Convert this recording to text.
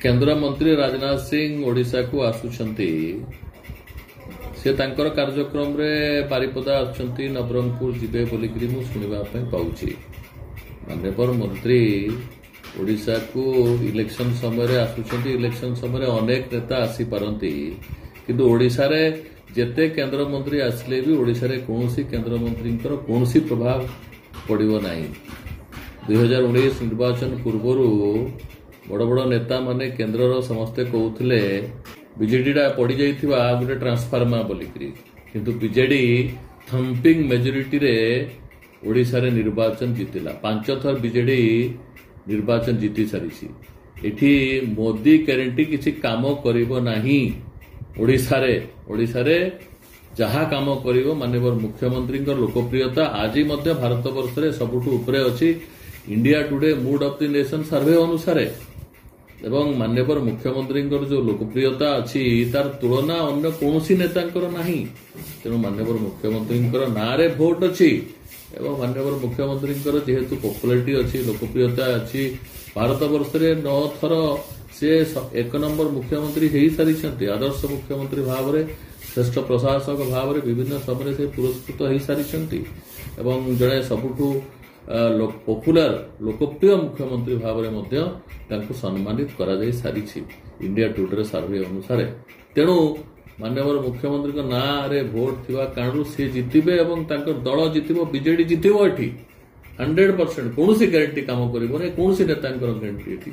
केंद्र मंत्री राजनाथ सिंह ओडिशा को आसुछंती से तांकर कार्यक्रम रे बारिपदा आछंती नवरंगपुर जिबे बोलिकरी मु सुनिबा पय पाउची माननीय मंत्री ओडिशा को इलेक्शन समय आसुछंती इलेक्शन समय अनेक नेता आसी पारंती किंतु ओडिशा रे जेते केंद्र मंत्री आसले भी ओडिशा रे कोनोसी केंद्र मंत्रींकर कोनोसी प्रभाव पड़िबो नाही 2019 निर्वाचन पूर्वरु बड़ बड़ नेता माने केंद्र समस्ते कहते बीजेडी पड़ जाइथिबा गोटे ट्रांसफार्मर बोलिकरी किंतु बीजेडी थम्पिंग मेजोरिटी रे ओडिशा रे निर्वाचन जीतिला 5 थर बीजेडी निर्वाचन जीति सारी एठी मोदी ग्यारंटी किसी काम करिवो नाही ओडिशा रे जहा काम करिवो माननीय मुख्यमंत्री लोकप्रियता आज मध्य भारत वर्ष रे सबुठु ऊपरे अछि India today mood off the nation सर्वे अनुसार एवं माननीय मुख्यमंत्री जो लोकप्रियता अच्छी तार तुलना अन्य कौन नेता नहीं तेणु माननीय मुख्यमंत्री ना रे भोट अच्छी एवं माननीय मुख्यमंत्री जेहेतु पॉपुलारिटी अच्छी लोकप्रियता अच्छी भारत वर्ष रे 9 थर से 1 नंबर मुख्यमंत्री हो सारी आदर्श मुख्यमंत्री भाव में श्रेष्ठ प्रशासक भाव में विभिन्न समय से पुरस्कृत हो सारी एवं जड़े सबुठू पॉपुलर लोकप्रिय मुख्यमंत्री भाव में सम्मानित करा जाई सारी इंडिया टुडे सर्वे अनुसार तेणु माननीय मुख्यमंत्री ना रे भोट थिबा कारणु से जितिबे एवं दल जितिबो बीजेडी जितिबो एठी 100% कौन सी ग्यारंटी काम करिबो नै कौन सी नेता ग्यारंटी एठी